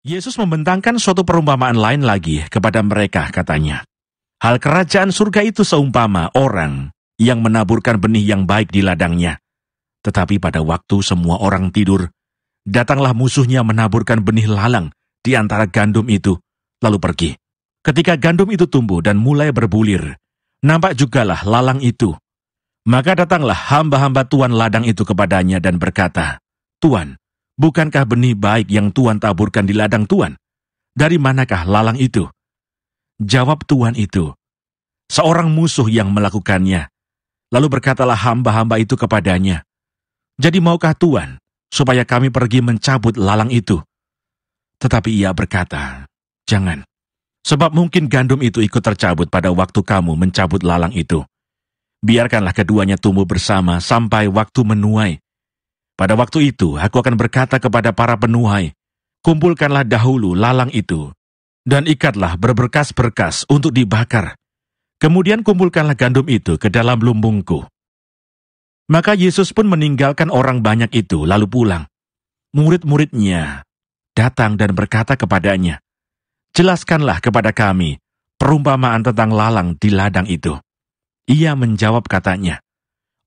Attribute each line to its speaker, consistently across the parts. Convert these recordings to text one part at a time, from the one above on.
Speaker 1: Yesus membentangkan suatu perumpamaan lain lagi kepada mereka, katanya. Hal kerajaan surga itu seumpama orang yang menaburkan benih yang baik di ladangnya. Tetapi pada waktu semua orang tidur, datanglah musuhnya menaburkan benih lalang di antara gandum itu, lalu pergi. Ketika gandum itu tumbuh dan mulai berbulir, nampak jugalah lalang itu. Maka datanglah hamba-hamba tuan ladang itu kepadanya dan berkata, "Tuan, bukankah benih baik yang Tuan taburkan di ladang Tuan? Dari manakah lalang itu?" Jawab tuan itu, "Seorang musuh yang melakukannya." Lalu berkatalah hamba-hamba itu kepadanya, "Jadi maukah Tuan supaya kami pergi mencabut lalang itu?" Tetapi ia berkata, "Jangan, sebab mungkin gandum itu ikut tercabut pada waktu kamu mencabut lalang itu. Biarkanlah keduanya tumbuh bersama sampai waktu menuai. Pada waktu itu aku akan berkata kepada para penuai, kumpulkanlah dahulu lalang itu, dan ikatlah berberkas-berkas untuk dibakar. Kemudian kumpulkanlah gandum itu ke dalam lumbungku." Maka Yesus pun meninggalkan orang banyak itu lalu pulang. Murid-muridnya datang dan berkata kepadanya, "Jelaskanlah kepada kami perumpamaan tentang lalang di ladang itu." Ia menjawab katanya,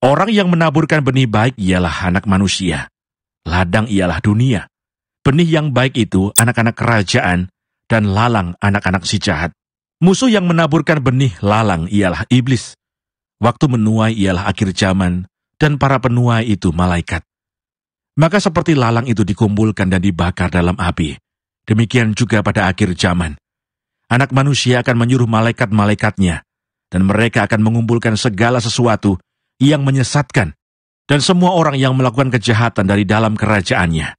Speaker 1: "Orang yang menaburkan benih baik ialah anak manusia. Ladang ialah dunia. Benih yang baik itu anak-anak kerajaan, dan lalang anak-anak si jahat. Musuh yang menaburkan benih lalang ialah iblis. Waktu menuai ialah akhir zaman, dan para penuai itu malaikat. Maka seperti lalang itu dikumpulkan dan dibakar dalam api, demikian juga pada akhir zaman. Anak manusia akan menyuruh malaikat-malaikatnya, dan mereka akan mengumpulkan segala sesuatu yang menyesatkan, dan semua orang yang melakukan kejahatan dari dalam kerajaannya.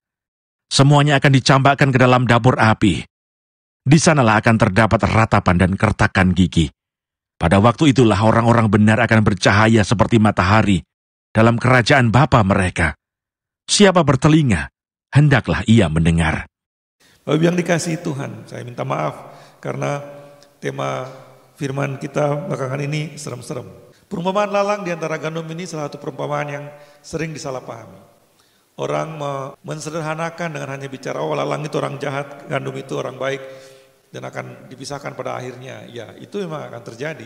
Speaker 1: Semuanya akan dicampakkan ke dalam dapur api. Di sanalah akan terdapat ratapan dan kertakan gigi. Pada waktu itulah orang-orang benar akan bercahaya seperti matahari dalam kerajaan Bapa mereka. Siapa bertelinga, hendaklah ia mendengar."
Speaker 2: Bapak yang dikasihi Tuhan, saya minta maaf karena tema firman kita belakangan ini serem-serem. Perumpamaan lalang di antara gandum ini salah satu perumpamaan yang sering disalahpahami. Orang mensederhanakan dengan hanya bicara, "Oh, lalang itu orang jahat, gandum itu orang baik, dan akan dipisahkan pada akhirnya." Ya, itu memang akan terjadi.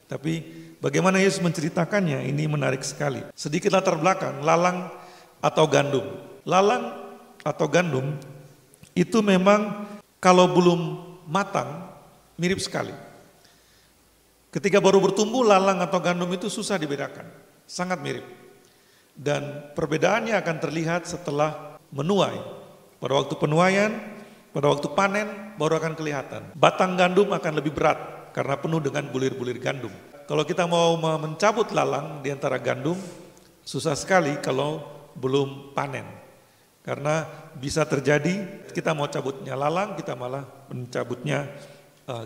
Speaker 2: Tapi bagaimana Yesus menceritakannya, ini menarik sekali. Sedikit latar belakang, lalang atau gandum. Lalang atau gandum itu memang kalau belum matang mirip sekali. Ketika baru bertumbuh, lalang atau gandum itu susah dibedakan, sangat mirip. Dan perbedaannya akan terlihat setelah menuai. Pada waktu penuaian, pada waktu panen baru akan kelihatan. Batang gandum akan lebih berat karena penuh dengan bulir-bulir gandum. Kalau kita mau mencabut lalang di antara gandum, susah sekali kalau belum panen. Karena bisa terjadi kita mau cabutnya lalang, kita malah mencabutnya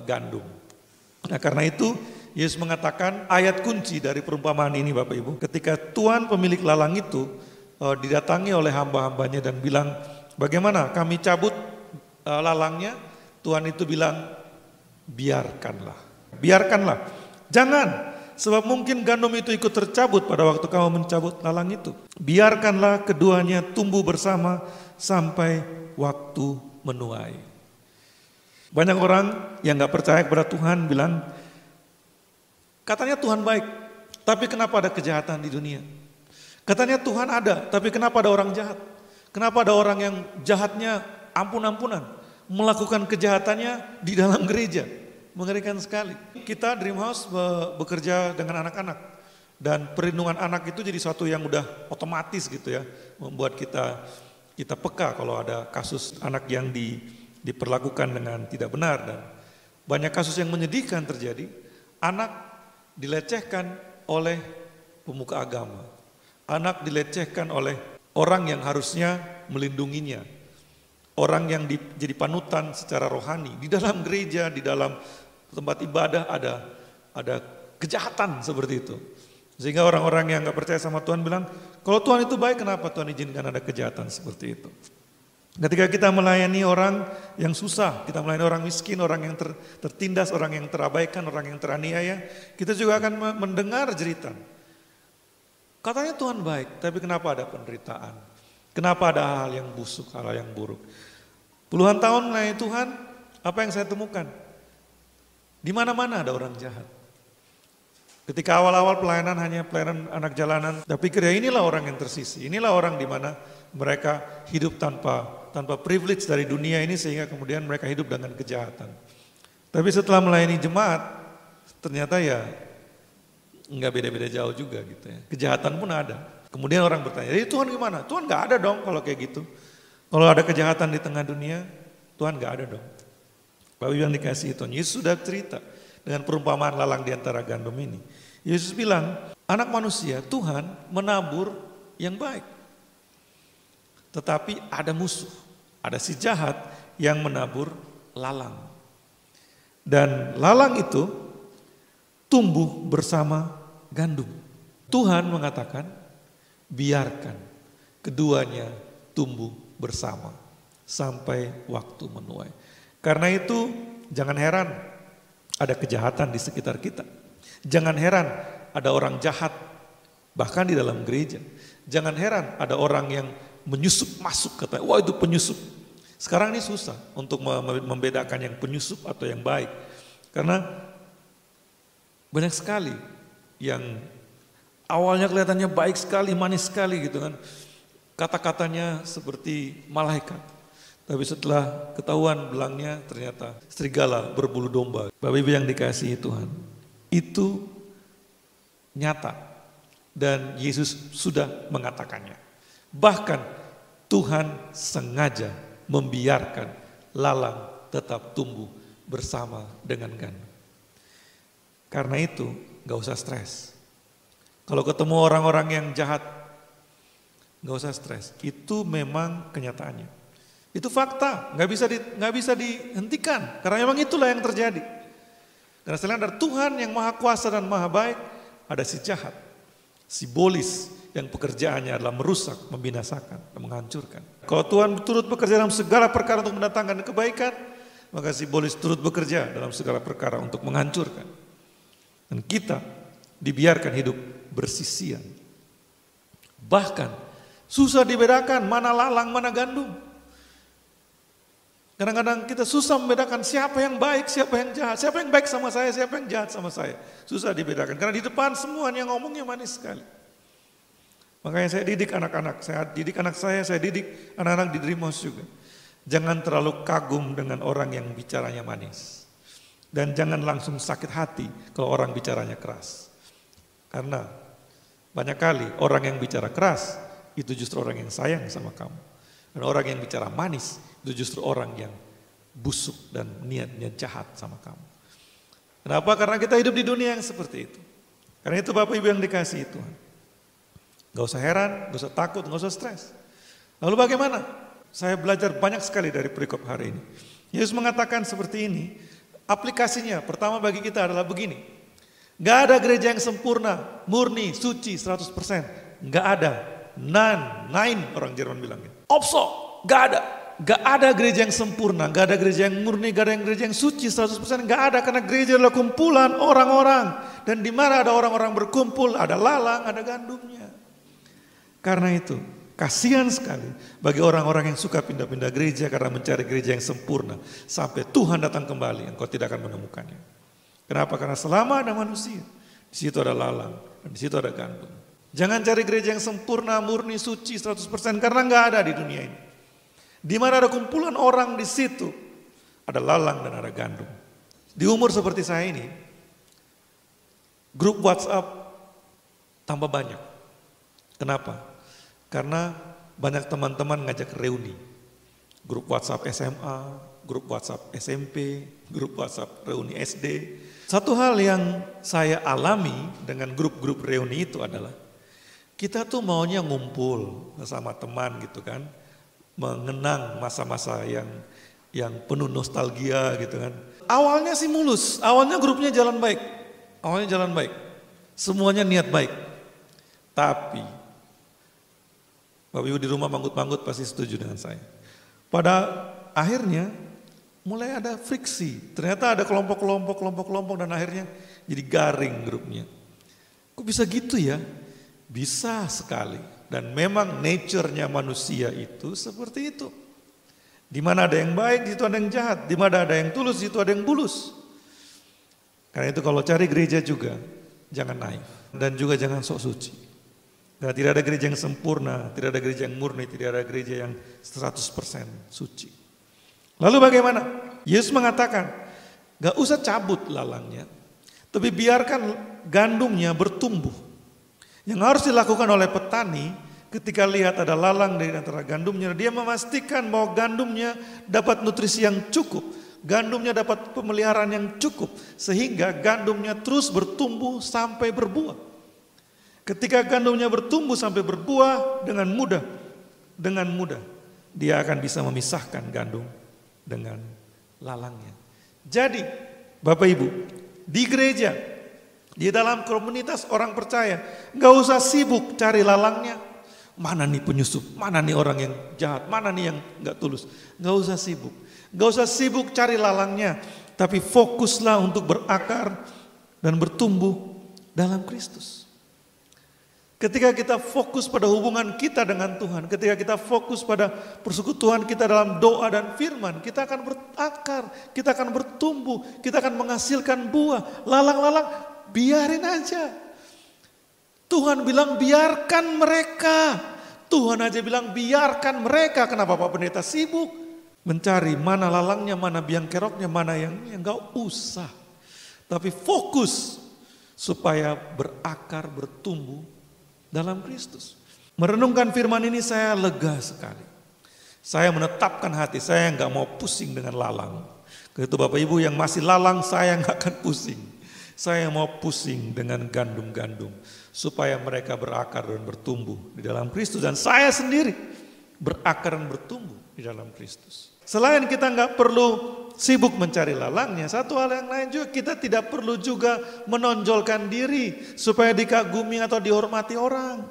Speaker 2: gandum. Nah, karena itu Yesus mengatakan ayat kunci dari perumpamaan ini, Bapak Ibu. Ketika Tuan pemilik lalang itu didatangi oleh hamba-hambanya dan bilang, "Bagaimana kami cabut lalangnya?" Tuhan itu bilang, "Biarkanlah, biarkanlah. Jangan, sebab mungkin gandum itu ikut tercabut pada waktu kamu mencabut lalang itu. Biarkanlah keduanya tumbuh bersama sampai waktu menuai." Banyak orang yang gak percaya kepada Tuhan bilang, katanya Tuhan baik, tapi kenapa ada kejahatan di dunia? Katanya Tuhan ada, tapi kenapa ada orang jahat? Kenapa ada orang yang jahatnya ampun-ampunan, melakukan kejahatannya di dalam gereja? Mengerikan sekali. Kita Dream House bekerja dengan anak-anak, dan perlindungan anak itu jadi suatu yang udah otomatis gitu ya, membuat kita peka kalau ada kasus anak yang diperlakukan dengan tidak benar, dan banyak kasus yang menyedihkan terjadi. Anak dilecehkan oleh pemuka agama, anak dilecehkan oleh orang yang harusnya melindunginya, orang yang jadi panutan secara rohani. Di dalam gereja, di dalam tempat ibadah ada kejahatan seperti itu. Sehingga orang-orang yang gak percaya sama Tuhan bilang, kalau Tuhan itu baik, kenapa Tuhan izinkan ada kejahatan seperti itu? Ketika kita melayani orang yang susah, kita melayani orang miskin, orang yang tertindas, orang yang terabaikan, orang yang teraniaya, kita juga akan mendengar jeritan. Katanya Tuhan baik, tapi kenapa ada penderitaan? Kenapa ada hal yang busuk, hal yang buruk? Puluhan tahun melayani Tuhan, apa yang saya temukan? Di mana-mana ada orang jahat. Ketika awal-awal pelayanan hanya pelayanan anak jalanan, saya pikir ya inilah orang yang tersisi, inilah orang di mana mereka hidup tanpa privilege dari dunia ini sehingga kemudian mereka hidup dengan kejahatan. Tapi setelah melayani jemaat, ternyata ya nggak beda-beda jauh juga gitu ya. Kejahatan pun ada. Kemudian orang bertanya, jadi Tuhan gimana? Tuhan nggak ada dong kalau kayak gitu. Kalau ada kejahatan di tengah dunia, Tuhan nggak ada dong. Bapak Ibu yang dikasihi Tuhan, Yesus sudah cerita dengan perumpamaan lalang di antara gandum ini. Yesus bilang, anak manusia, Tuhan menabur yang baik. Tetapi ada musuh, ada si jahat yang menabur lalang. Dan lalang itu tumbuh bersama gandum. Tuhan mengatakan, biarkan keduanya tumbuh bersama sampai waktu menuai. Karena itu jangan heran ada kejahatan di sekitar kita. Jangan heran ada orang jahat bahkan di dalam gereja. Jangan heran ada orang yang menyusup masuk, kata, wah itu penyusup. Sekarang ini susah untuk membedakan yang penyusup atau yang baik. Karena banyak sekali yang awalnya kelihatannya baik sekali, manis sekali gitu kan. Kata-katanya seperti malaikat. Tapi setelah ketahuan belangnya ternyata serigala berbulu domba. Bapak Ibu yang dikasihi Tuhan, itu nyata dan Yesus sudah mengatakannya. Bahkan Tuhan sengaja membiarkan lalang tetap tumbuh bersama dengan gandum. Karena itu gak usah stres. Kalau ketemu orang-orang yang jahat, gak usah stres. Itu memang kenyataannya. Itu fakta, nggak bisa dihentikan. Karena memang itulah yang terjadi. Karena selain ada Tuhan yang maha kuasa dan maha baik, ada si jahat, si bolis yang pekerjaannya adalah merusak, membinasakan, dan menghancurkan. Kalau Tuhan turut bekerja dalam segala perkara untuk mendatangkan kebaikan, maka si bolis turut bekerja dalam segala perkara untuk menghancurkan. Dan kita dibiarkan hidup bersisian. Bahkan susah dibedakan mana lalang, mana gandum. Kadang-kadang kita susah membedakan siapa yang baik, siapa yang jahat, siapa yang baik sama saya, siapa yang jahat sama saya. Susah dibedakan, karena di depan semuanya ngomongnya manis sekali. Makanya saya didik anak-anak, saya didik anak-anak di Dreamhouse juga. Jangan terlalu kagum dengan orang yang bicaranya manis. Dan jangan langsung sakit hati kalau orang bicaranya keras. Karena banyak kali orang yang bicara keras, itu justru orang yang sayang sama kamu. Dan orang yang bicara manis, itu justru orang yang busuk dan niatnya jahat sama kamu. Kenapa? Karena kita hidup di dunia yang seperti itu. Karena itu Bapak Ibu yang dikasihi Tuhan. Gak usah heran, gak usah takut, gak usah stres. Lalu bagaimana? Saya belajar banyak sekali dari perikop hari ini. Yesus mengatakan seperti ini, aplikasinya pertama bagi kita adalah begini. Gak ada gereja yang sempurna, murni, suci, 100%. Gak ada. Nine orang Jerman bilangnya. Opso, gak ada. Gak ada gereja yang sempurna, gak ada gereja yang murni, gak ada gereja yang suci 100%, gak ada, karena gereja adalah kumpulan orang-orang. Dan di mana ada orang-orang berkumpul, ada lalang, ada gandumnya. Karena itu, kasihan sekali bagi orang-orang yang suka pindah-pindah gereja karena mencari gereja yang sempurna. Sampai Tuhan datang kembali, engkau tidak akan menemukannya. Kenapa? Karena selama ada manusia, di situ ada lalang, dan di situ ada gandum. Jangan cari gereja yang sempurna, murni, suci 100%, karena gak ada di dunia ini. Di mana ada kumpulan orang di situ, ada lalang dan ada gandum. Di umur seperti saya ini, grup WhatsApp tambah banyak. Kenapa? Karena banyak teman-teman ngajak reuni. Grup WhatsApp SMA, grup WhatsApp SMP, grup WhatsApp reuni SD. Satu hal yang saya alami dengan grup-grup reuni itu adalah kita tuh maunya ngumpul bersama teman gitu kan. Mengenang masa-masa yang penuh nostalgia gitu kan. Awalnya sih mulus, awalnya grupnya jalan baik. Semuanya niat baik. Tapi Bapak Ibu di rumah manggut-manggut pasti setuju dengan saya. Pada akhirnya mulai ada friksi. Ternyata ada kelompok-kelompok dan akhirnya jadi garing grupnya. Kok bisa gitu ya? Bisa sekali. Dan memang nature-nya manusia itu seperti itu. Di mana ada yang baik, di situ ada yang jahat. Di mana ada yang tulus, di situ ada yang bulus. Karena itu kalau cari gereja juga, jangan naif. Dan juga jangan sok suci. Karena tidak ada gereja yang sempurna, tidak ada gereja yang murni, tidak ada gereja yang 100% suci. Lalu bagaimana? Yesus mengatakan, gak usah cabut lalangnya, tapi biarkan gandumnya bertumbuh. Yang harus dilakukan oleh petani ketika lihat ada lalang dari antara gandumnya, dia memastikan bahwa gandumnya dapat nutrisi yang cukup, gandumnya dapat pemeliharaan yang cukup, sehingga gandumnya terus bertumbuh sampai berbuah. Ketika gandumnya bertumbuh sampai berbuah dengan mudah, dia akan bisa memisahkan gandum dengan lalangnya. Jadi, Bapak Ibu, di gereja, di dalam komunitas orang percaya, gak usah sibuk cari lalangnya. Mana nih penyusup, mana nih orang yang jahat, mana nih yang gak tulus. Gak usah sibuk. Gak usah sibuk cari lalangnya. Tapi fokuslah untuk berakar dan bertumbuh dalam Kristus. Ketika kita fokus pada hubungan kita dengan Tuhan, ketika kita fokus pada persekutuan kita dalam doa dan firman, kita akan berakar, kita akan bertumbuh, kita akan menghasilkan buah. Lalang-lalang, biarin aja. Tuhan bilang biarkan mereka. Tuhan aja bilang biarkan mereka. Kenapa Pak Pendeta sibuk mencari mana lalangnya, mana biang keroknya, mana yang gak usah. Tapi fokus supaya berakar, bertumbuh dalam Kristus. Merenungkan firman ini saya lega sekali. Saya menetapkan hati, saya gak mau pusing dengan lalang. Itu Bapak Ibu yang masih lalang, saya gak akan pusing. Saya mau pusing dengan gandum-gandum. Supaya mereka berakar dan bertumbuh di dalam Kristus. Dan saya sendiri berakar dan bertumbuh di dalam Kristus. Selain kita gak perlu sibuk mencari lalangnya, satu hal yang lain juga, kita tidak perlu juga menonjolkan diri supaya dikagumi atau dihormati orang.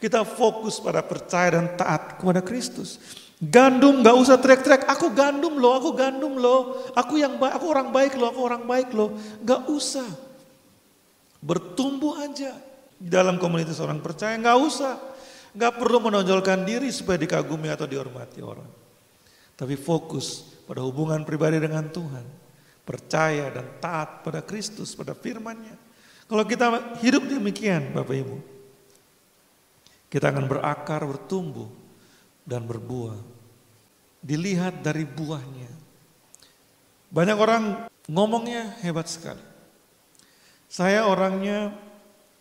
Speaker 2: Kita fokus pada percaya dan taat kepada Kristus. Gandum gak usah teriak-teriak, aku gandum loh, aku gandum loh, aku orang baik loh, aku orang baik loh. Gak usah. Bertumbuh aja di dalam komunitas orang percaya, gak usah. Gak perlu menonjolkan diri supaya dikagumi atau dihormati orang. Tapi fokus pada hubungan pribadi dengan Tuhan. Percaya dan taat pada Kristus, pada firman-Nya. Kalau kita hidup demikian Bapak Ibu, kita akan berakar, bertumbuh, dan berbuah. Dilihat dari buahnya. Banyak orang ngomongnya hebat sekali. Saya orangnya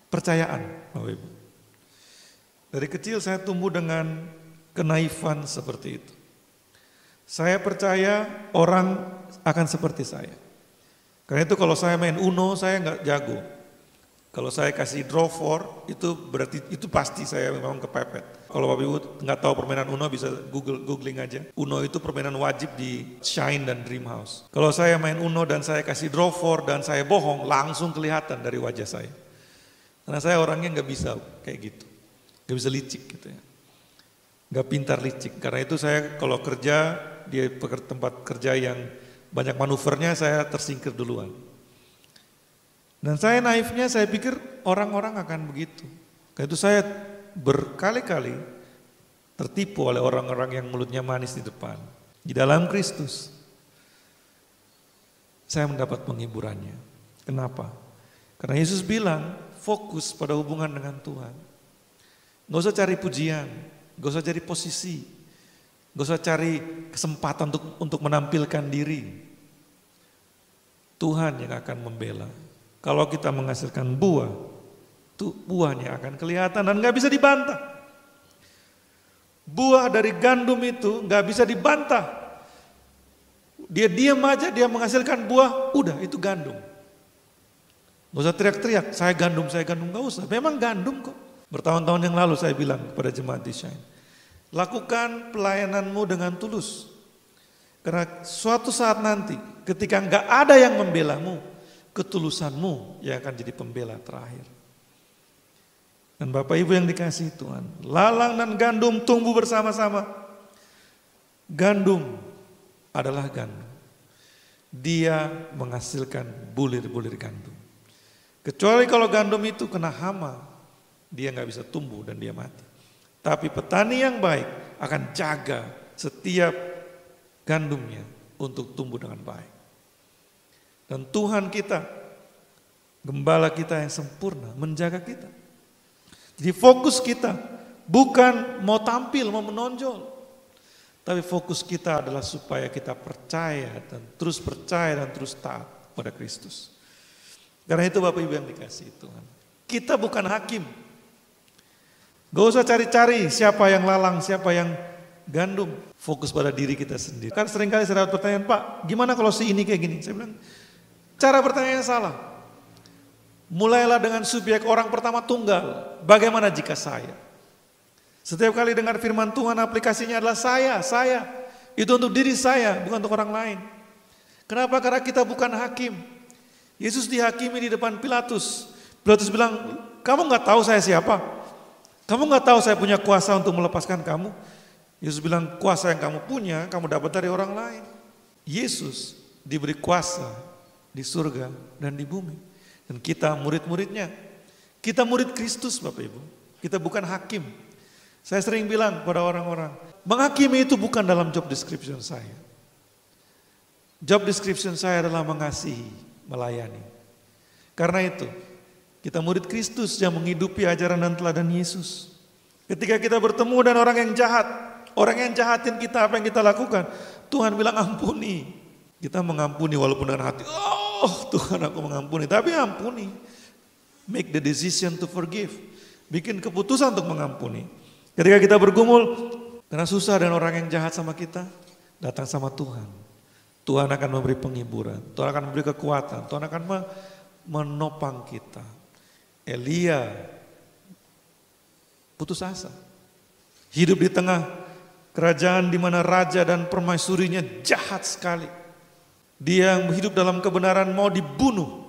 Speaker 2: percayaan Bapak Ibu. Dari kecil saya tumbuh dengan kenaifan seperti itu. Saya percaya orang akan seperti saya. Karena itu kalau saya main Uno saya nggak jago. Kalau saya kasih draw 4 itu berarti itu pasti saya memang kepepet. Kalau Bapak Ibu nggak tahu permainan Uno bisa googling aja. Uno itu permainan wajib di Shine dan Dream House. Kalau saya main Uno dan saya kasih draw 4 dan saya bohong, langsung kelihatan dari wajah saya. Karena saya orangnya nggak bisa kayak gitu, nggak bisa licik gitu ya. Gak pintar licik, karena itu saya kalau kerja di tempat kerja yang banyak manuvernya saya tersingkir duluan. Dan saya naifnya saya pikir orang-orang akan begitu. Karena itu saya berkali-kali tertipu oleh orang-orang yang mulutnya manis di depan. Di dalam Kristus saya mendapat penghiburannya. Kenapa? Karena Yesus bilang fokus pada hubungan dengan Tuhan. Gak usah cari pujian. Gak usah cari posisi, gak usah cari kesempatan untuk menampilkan diri. Tuhan yang akan membela. Kalau kita menghasilkan buah, tuh buahnya akan kelihatan dan gak bisa dibantah. Buah dari gandum itu gak bisa dibantah. Dia diam aja, dia menghasilkan buah, udah itu gandum. Gak usah teriak-teriak, saya gandum, gak usah. Memang gandum kok. Bertahun-tahun yang lalu saya bilang kepada jemaat di Shine, lakukan pelayananmu dengan tulus. Karena suatu saat nanti ketika enggak ada yang membelamu, ketulusanmu yang akan jadi pembela terakhir. Dan Bapak Ibu yang dikasihi Tuhan, lalang dan gandum tumbuh bersama-sama. Gandum adalah gandum. Dia menghasilkan bulir-bulir gandum. Kecuali kalau gandum itu kena hama, dia nggak bisa tumbuh dan dia mati. Tapi petani yang baik akan jaga setiap gandumnya untuk tumbuh dengan baik. Dan Tuhan kita, gembala kita yang sempurna, menjaga kita. Jadi fokus kita bukan mau tampil, mau menonjol. Tapi fokus kita adalah supaya kita percaya dan terus taat pada Kristus. Karena itu Bapak Ibu yang dikasihi Tuhan. Kita bukan hakim. Gak usah cari-cari siapa yang lalang, siapa yang gandum. Fokus pada diri kita sendiri. Kan seringkali saya dapat pertanyaan, Pak, gimana kalau si ini kayak gini? Saya bilang, cara bertanya yang salah. Mulailah dengan subjek orang pertama tunggal. Bagaimana jika saya? Setiap kali dengar firman Tuhan aplikasinya adalah saya. Itu untuk diri saya, bukan untuk orang lain. Kenapa? Karena kita bukan hakim. Yesus dihakimi di depan Pilatus. Pilatus bilang, kamu gak tahu saya siapa? Kamu gak tahu saya punya kuasa untuk melepaskan kamu? Yesus bilang, kuasa yang kamu punya, kamu dapat dari orang lain. Yesus diberi kuasa di surga dan di bumi. Dan kita murid-muridnya. Kita murid Kristus Bapak Ibu. Kita bukan hakim. Saya sering bilang pada orang-orang, menghakimi itu bukan dalam job description saya. Job description saya adalah mengasihi, melayani. Karena itu, kita murid Kristus yang menghidupi ajaran dan teladan Yesus. Ketika kita bertemu dengan orang yang jahat, orang yang jahatin kita, apa yang kita lakukan? Tuhan bilang ampuni. Kita mengampuni walaupun dengan hati, oh Tuhan aku mengampuni. Tapi ampuni. Make the decision to forgive. Bikin keputusan untuk mengampuni. Ketika kita bergumul, karena susah dan orang yang jahat sama kita, datang sama Tuhan. Tuhan akan memberi penghiburan, Tuhan akan memberi kekuatan, Tuhan akan menopang kita. Elia putus asa. Hidup di tengah kerajaan di mana raja dan permaisurinya jahat sekali. Dia yang hidup dalam kebenaran mau dibunuh.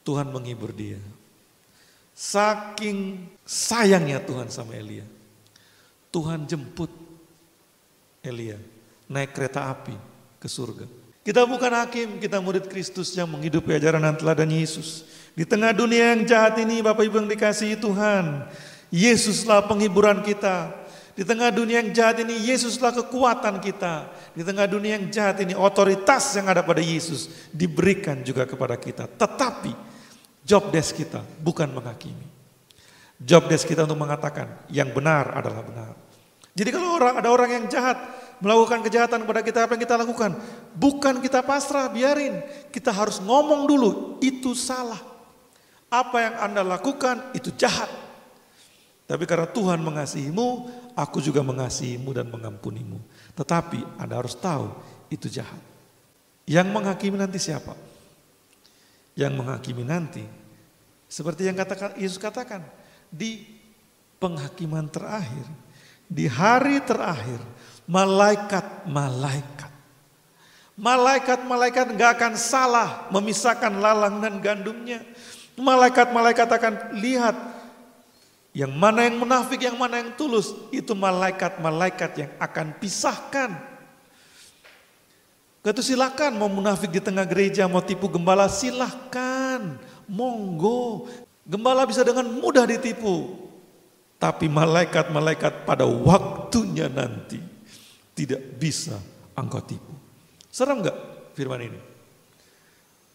Speaker 2: Tuhan menghibur dia. Saking sayangnya Tuhan sama Elia. Tuhan jemput Elia naik kereta api ke surga. Kita bukan hakim, kita murid Kristus yang menghidupi ajaran dan teladan Yesus. Di tengah dunia yang jahat ini Bapak Ibu yang dikasihi Tuhan, Yesuslah penghiburan kita. Di tengah dunia yang jahat ini Yesuslah kekuatan kita. Di tengah dunia yang jahat ini otoritas yang ada pada Yesus diberikan juga kepada kita. Tetapi job desk kita bukan menghakimi. Job desk kita untuk mengatakan yang benar adalah benar. Jadi kalau ada orang yang jahat melakukan kejahatan kepada kita, apa yang kita lakukan? Bukan kita pasrah, biarin. Kita harus ngomong dulu, itu salah. Apa yang Anda lakukan itu jahat. Tapi karena Tuhan mengasihimu, aku juga mengasihimu dan mengampunimu. Tetapi Anda harus tahu itu jahat. Yang menghakimi nanti siapa? Yang menghakimi nanti seperti yang Yesus katakan, di penghakiman terakhir, di hari terakhir, malaikat gak akan salah memisahkan lalang dan gandumnya. Malaikat akan lihat yang mana yang munafik, yang mana yang tulus. Itu malaikat yang akan pisahkan. Itu silakan mau munafik di tengah gereja, mau tipu gembala, silakan, monggo. Gembala bisa dengan mudah ditipu. Tapi malaikat pada waktunya nanti tidak bisa engkau tipu. Serem gak firman ini?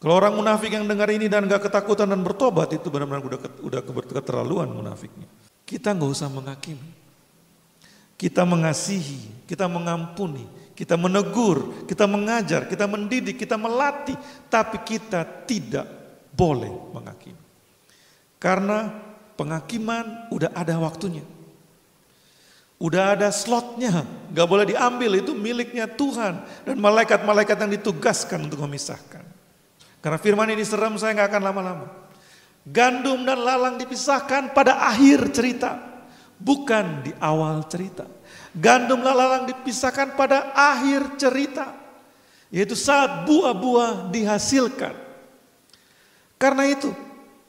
Speaker 2: Kalau orang munafik yang dengar ini dan gak ketakutan dan bertobat, itu benar-benar udah keterlaluan munafiknya. Kita gak usah menghakimi. Kita mengasihi, kita mengampuni, kita menegur, kita mengajar, kita mendidik, kita melatih. Tapi kita tidak boleh menghakimi. Karena penghakiman udah ada waktunya. Udah ada slotnya, gak boleh diambil, itu miliknya Tuhan. Dan malaikat-malaikat yang ditugaskan untuk memisahkan. Karena firman ini serem, saya gak akan lama-lama. Gandum dan lalang dipisahkan pada akhir cerita, bukan di awal cerita. Gandum dan lalang dipisahkan pada akhir cerita, yaitu saat buah-buah dihasilkan. Karena itu,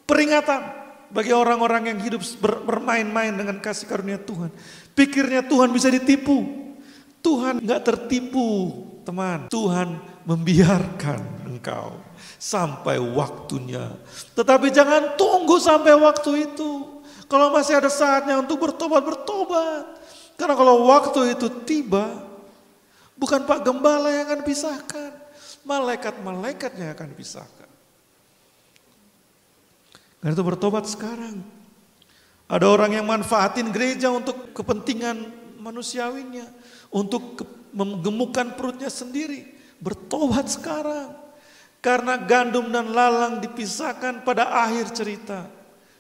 Speaker 2: peringatan bagi orang-orang yang hidup bermain-main dengan kasih karunia Tuhan. Pikirnya Tuhan bisa ditipu. Tuhan gak tertipu, teman. Tuhan membiarkan engkau sampai waktunya. Tetapi jangan tunggu sampai waktu itu. Kalau masih ada saatnya untuk bertobat. Karena kalau waktu itu tiba, Bukan Pak Gembala yang akan pisahkan. Malaikat-malaikatnya akan pisahkan. Karena itu bertobat sekarang. Ada orang yang manfaatin gereja untuk kepentingan manusiawinya. Untuk menggemukkan perutnya sendiri. Bertobat sekarang. Karena gandum dan lalang dipisahkan pada akhir cerita.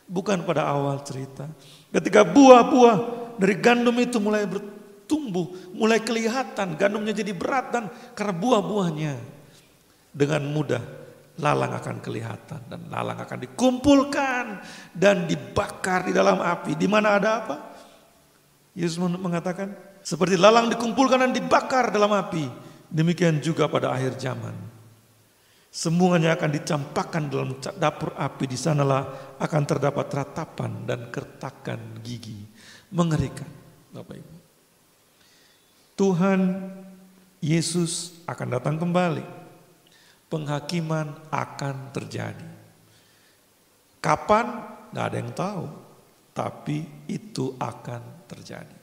Speaker 2: Bukan pada awal cerita. Ketika buah-buah dari gandum itu mulai bertumbuh. Mulai kelihatan gandumnya jadi berat. Dan karena buah-buahnya dengan mudah lalang akan kelihatan. Dan lalang akan dikumpulkan dan dibakar di dalam api. Di mana ada apa? Yesus mengatakan, seperti lalang dikumpulkan dan dibakar dalam api. Demikian juga pada akhir zaman. Semuanya akan dicampakkan dalam dapur api. Di sanalah akan terdapat ratapan dan kertakan gigi. Mengerikan, Bapak Ibu. Tuhan Yesus akan datang kembali. Penghakiman akan terjadi. Kapan? Nggak ada yang tahu. Tapi itu akan terjadi.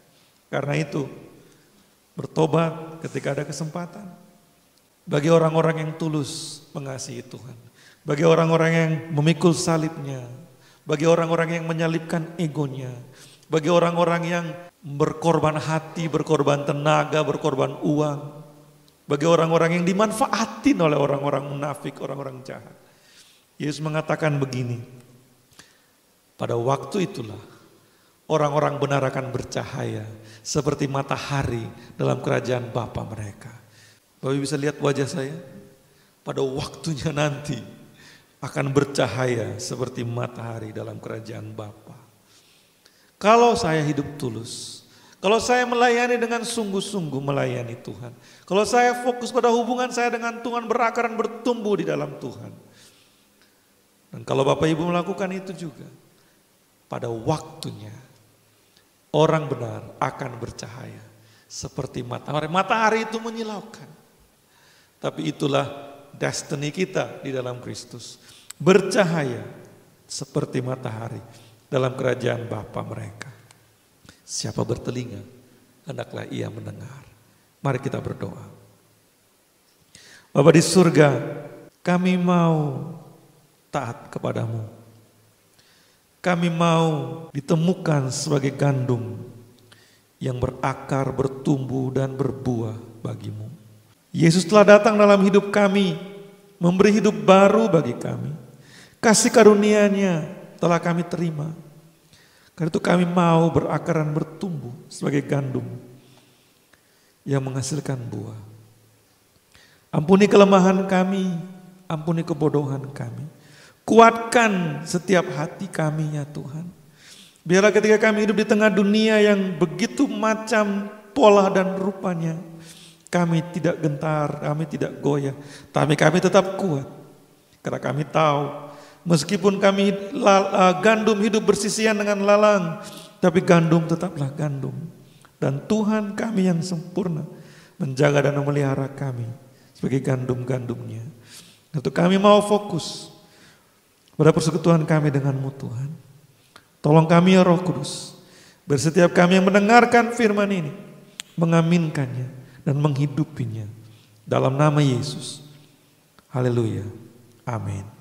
Speaker 2: Karena itu, bertobat ketika ada kesempatan. Bagi orang-orang yang tulus mengasihi Tuhan. Bagi orang-orang yang memikul salibnya. Bagi orang-orang yang menyalibkan egonya. Bagi orang-orang yang berkorban hati, berkorban tenaga, berkorban uang. Bagi orang-orang yang dimanfaatin oleh orang-orang munafik, orang-orang jahat. Yesus mengatakan begini, pada waktu itulah orang-orang benar akan bercahaya seperti matahari dalam kerajaan Bapa mereka. Bapak bisa lihat wajah saya? Pada waktunya nanti akan bercahaya seperti matahari dalam kerajaan Bapa. Kalau saya hidup tulus, kalau saya melayani dengan sungguh-sungguh melayani Tuhan. Kalau saya fokus pada hubungan saya dengan Tuhan, berakar dan bertumbuh di dalam Tuhan. Dan kalau Bapak Ibu melakukan itu juga, pada waktunya orang benar akan bercahaya seperti matahari. Matahari itu menyilaukan. Tapi itulah destiny kita di dalam Kristus. Bercahaya seperti matahari dalam kerajaan Bapa mereka. Siapa bertelinga, hendaklah ia mendengar. Mari kita berdoa. Bapa di surga, kami mau taat kepadamu. Kami mau ditemukan sebagai gandum yang berakar, bertumbuh dan berbuah bagimu. Yesus telah datang dalam hidup kami, memberi hidup baru bagi kami. Kasih karunia-Nya telah kami terima. Karena itu kami mau berakar dan bertumbuh sebagai gandum yang menghasilkan buah. Ampuni kelemahan kami, ampuni kebodohan kami. Kuatkan setiap hati kami ya Tuhan. Biarlah ketika kami hidup di tengah dunia yang begitu macam pola dan rupanya, kami tidak gentar, kami tidak goyah, tapi kami tetap kuat. Karena kami tahu meskipun kami gandum hidup bersisian dengan lalang, tapi gandum tetaplah gandum. Dan Tuhan kami yang sempurna menjaga dan memelihara kami sebagai gandum-gandumnya. Untuk kami mau fokus pada persekutuan kami denganmu Tuhan. Tolong kami ya Roh Kudus, bersetiap kami yang mendengarkan firman ini, mengaminkannya dan menghidupinya dalam nama Yesus. Haleluya. Amin.